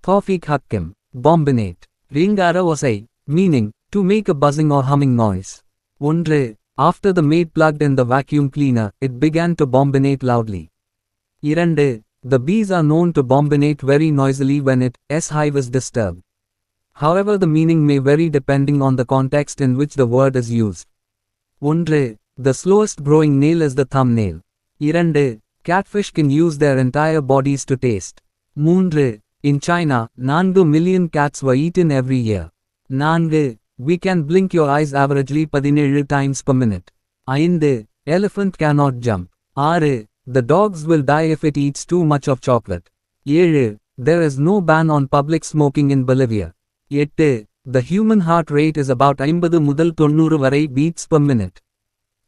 Tawfiq Hakim. Bombinate. Ringara osai. Meaning, to make a buzzing or humming noise. 1. After the maid plugged in the vacuum cleaner, it began to bombinate loudly. 2. The bees are known to bombinate very noisily when its hive is disturbed. However, the meaning may vary depending on the context in which the word is used. 1. The slowest growing nail is the thumbnail. 2. Catfish can use their entire bodies to taste. 3. In China, 4 million cats were eaten every year. 4. We can blink your eyes averagely 17 times per minute. 5. Elephant cannot jump. 6. The dogs will die if it eats too much of chocolate. 7. There is no ban on public smoking in Bolivia. 8. The human heart rate is about 50 முதல் 90 வரை beats per minute.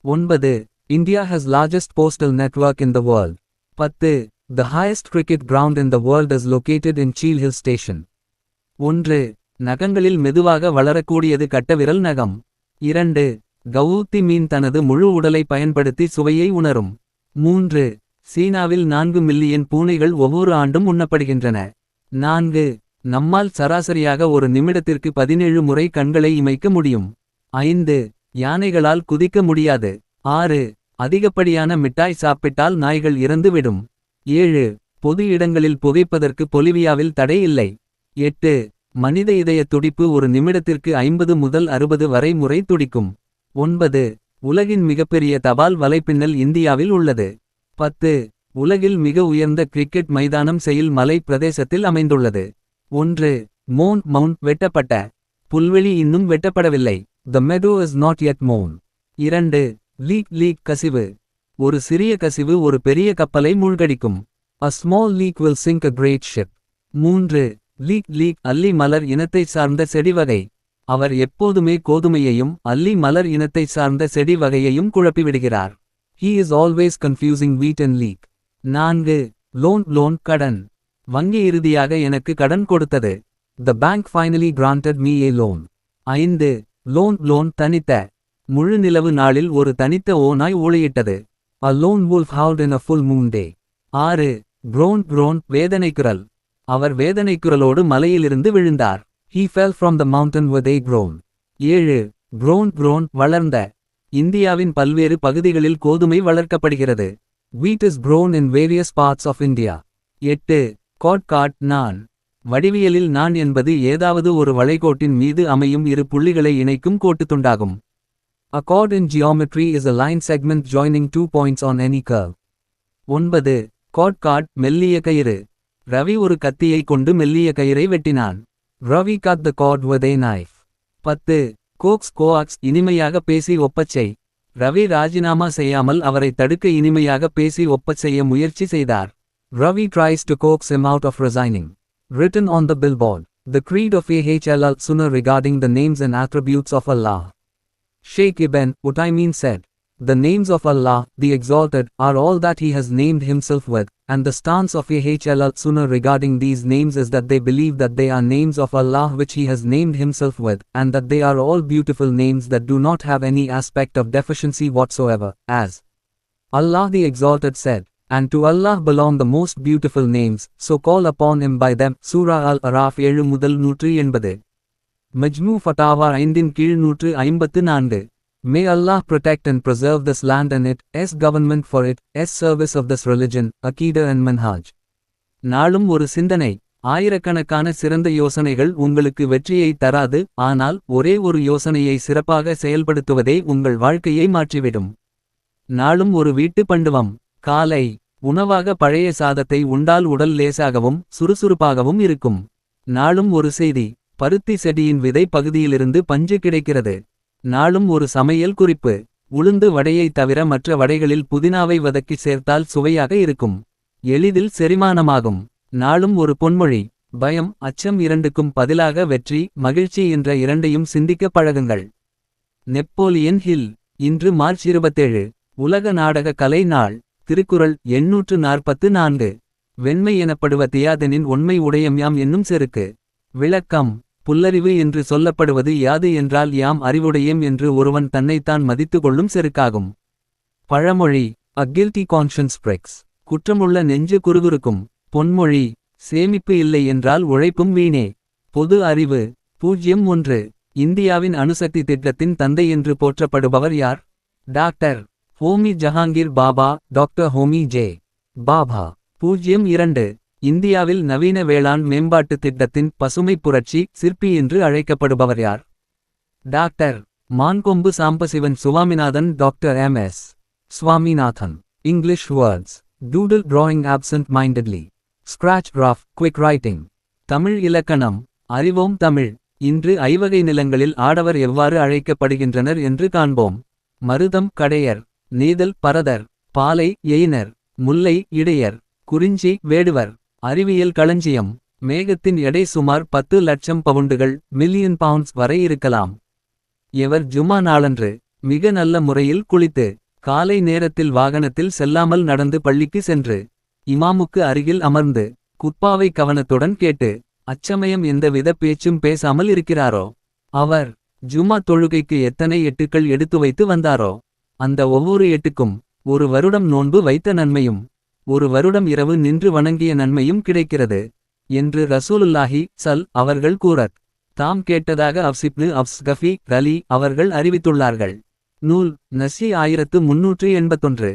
9. India has largest postal network in the world. 10. The highest cricket ground in the world is located in Chil Hill Station. 1. நகங்களில் மெதுவாக வளரக்கூடியது கட்டவிரல் நகம். 2. கவுத்தி மீன் தனது முழு உடலை பயன்படுத்தி சுவையை உணரும். 3. சீனாவில் 4 மில்லியன் பூனைகள் ஒவ்வொரு ஆண்டும் உண்ணப்படுகின்றன. 4. நம்மால் சராசரியாக ஒரு நிமிடத்திற்கு 17 முறை கண்களை இமைக்க முடியும். 5. யானைகளால் குதிக்க முடியாது. 6. அதிகப்படியான மிட்டாய் சாப்பிட்டால் நாய்கள் இறந்துவிடும். 7. பொது இடங்களில் புகைப்பதற்கு பொலிவியாவில் தடை இல்லை. 8. மனித இதய துடிப்பு ஒரு நிமிடத்திற்கு 50 முதல் 60 வரை முறை துடிக்கும். 9. உலகின் மிகப்பெரிய தபால் வலைப்பின்னல் இந்தியாவில் உள்ளது. 10. உலகில் மிக உயர்ந்த கிரிக்கெட் மைதானம் செயில் மலை பிரதேசத்தில் அமைந்துள்ளது. 1. மவுண்ட் வெட்டப்பட்ட. புல்வெளி இன்னும் வெட்டப்படவில்லை. The meadow is not yet mown. 2. Leak கசிவு. ஒரு சிறிய கசிவு ஒரு பெரிய கப்பலை மூழ்கடிக்கும். A small leak will sink a great ship. 3. Leek அல்லி மலர் இனத்தை சார்ந்த செடி வகை. அவர் எப்போதுமே கோதுமையையும் அல்லி மலர் இனத்தை சார்ந்த செடி வகையையும் குழப்பிவிடுகிறார். He is always confusing wheat and leek. 4. Loan கடன். வங்கி இறுதியாக எனக்கு கடன் கொடுத்தது. The bank finally granted me a loan. 5. Loan தனித்த. முழு நிலவு நாளில் ஒரு தனித்த ஓநாய் ஊளையிட்டது. A lone wolf howled in a full moon day. 6. groan வேதனைக்குரல். அவர் வேதனைக்குரலோடு மலையிலிருந்து விழுந்தார். He fell from the mountain with a groan. 7. grown வளர்ந்த. இந்தியாவின் பல்வேறு பகுதிகளில் கோதுமை வளர்க்கப்படுகிறது. Wheat is grown in various parts of India. 8. காட் நான். வடிவியலில் நான் என்பது ஏதாவது ஒரு வளைகோட்டின் மீது அமையும் இரு புள்ளிகளை இணைக்கும் கோட்டுத்துண்டாகும். A chord in geometry is a line segment joining two points on any curve. 9. God மெல்லிய கயிறு. ரவி ஒரு கத்தியை கொண்டு மெல்லிய கயிறை வெட்டினான். Ravi cut the cord with a knife. 10. கோஆக்ஸ் இனிமையாக பேசி ஒப்பச்சை. ரவி ராஜினாமா செய்யாமல் அவரை தடுக்க இனிமையாக பேசி ஒப்பச்செய்ய முயற்சி செய்தார். Ravi tries to coax him out of resigning. Written on the billboard. The creed of Ahl Sunnah regarding the names and attributes of Allah. Sheikh Ibn Uthaymeen said, the names of Allah, the Exalted, are all that He has named Himself with, and the stance of Ahl Sunnah regarding these names is that they believe that they are names of Allah which He has named Himself with, and that they are all beautiful names that do not have any aspect of deficiency whatsoever, as Allah the Exalted said, and to Allah belong the most beautiful names, so call upon Him by them. Surah Al-Araf 7 முதல் 180. Majmu Fatawa 5 கீழ் 154. May Allah protect and preserve this land and its government for its service of this religion, Aqidah and Manhaj. நாளும் ஒரு சிந்தனை. ஆயிரக்கணக்கான சிறந்த யோசனைகள் உங்களுக்கு வெற்றியை தராது, ஆனால் ஒரே ஒரு யோசனையை சிறப்பாக செயல்படுத்துவதே உங்கள் வாழ்க்கையை மாற்றிவிடும். நாளும் ஒரு வீட்டு பண்டுவம். காலை உணவாக பழைய சாதத்தை உண்டால் உடல் லேசாகவும் சுறுசுறுப்பாகவும் இருக்கும். நாளும் ஒரு செய்தி. பருத்தி செடியின் விதை பகுதியிலிருந்து பஞ்சு கிடைக்கிறது. நாளும் ஒரு சமையல் குறிப்பு. உளுந்து வடையை தவிர மற்ற வடைகளில் புதினாவை வதக்கி சேர்த்தால் சுவையாக இருக்கும். எளிதில் செரிமானமாகும். நாளும் ஒரு பொன்மொழி. பயம் அச்சம் இரண்டுக்கும் பதிலாக வெற்றி மகிழ்ச்சி என்ற இரண்டையும் சிந்திக்க பழகுங்கள். Napoleon Hill. இன்று மார்ச் 27. உலக நாடக கலை நாள். திருக்குறள் 844. வெண்மை எனப்படுவ தியாதெனின் உண்மை உடையம்யாம் என்னும் செருக்கு. விளக்கம். புல்லறிவு என்று சொல்லப்படுவது யாது என்றால் யாம் அறிவுடையம் என்று ஒருவன் தன்னைத்தான் மதித்து கொள்ளும் செருக்காகும். பழமொழி. A guilty conscience pricks. குற்றமுள்ள நெஞ்சு குறுகுறுக்கும். பொன்மொழி. சேமிப்பு இல்லை என்றால் உழைப்பும் வீணே. பொது அறிவு. 01 இந்தியாவின் அணுசக்தி திட்டத்தின் தந்தை என்று போற்றப்படுபவர் யார்? Doctor Homi Jahangir Baba. Doctor Homi J. Baba. 02 இந்தியாவில் நவீன வேளாண் மேம்பாட்டு திட்டத்தின் பசுமை புரட்சி சிற்பி என்று அழைக்கப்படுபவர் யார்? Doctor Mankombu Sambasivan Swaminathan. Doctor M S. Swaminathan. English words. Doodle drawing absent-mindedly. Scratch rough quick writing. தமிழ் இலக்கணம். அறிவோம் தமிழ். இன்று ஐவகை நிலங்களில் ஆடவர் எவ்வாறு அழைக்கப்படுகின்றனர் என்று காண்போம். மருதம் கடையர். நெய்தல் பரதர். பாலை எயினர். முல்லை இடையர். குறிஞ்சி வேடுவர். அறிவியல் களஞ்சியம். மேகத்தின் எடை சுமார் 10 லட்சம் பவுண்டுகள் மில்லியன் பவுண்ட்ஸ் வரை இருக்கலாம். எவர் ஜும்மா நாளன்று மிக நல்ல முறையில் குளித்து காலை நேரத்தில் வாகனத்தில் செல்லாமல் நடந்து பள்ளிக்கு சென்று இமாமுக்கு அருகில் அமர்ந்து குத்பாவை கவனத்துடன் கேட்டு அச்சமயம் எந்தவித பேச்சும் பேசாமல் இருக்கிறாரோ அவர் ஜும்மா தொழுகைக்கு எத்தனை எட்டுக்கள் எடுத்து வைத்து வந்தாரோ அந்த ஒவ்வொரு எட்டுக்கும் ஒரு வருடம் நோன்பு வைத்த நன்மையும் ஒரு வருடம் இரவு நின்று வணங்கிய நன்மையும் கிடைக்கிறது என்று ரசூலுல்லாஹி அவர்கள் கூறத் தாம் கேட்டதாக அப்சிப்னு அப்ஸ் கஃபி ரலி அவர்கள் அறிவித்துள்ளார்கள். நூல் நஸ்ஸி 1381.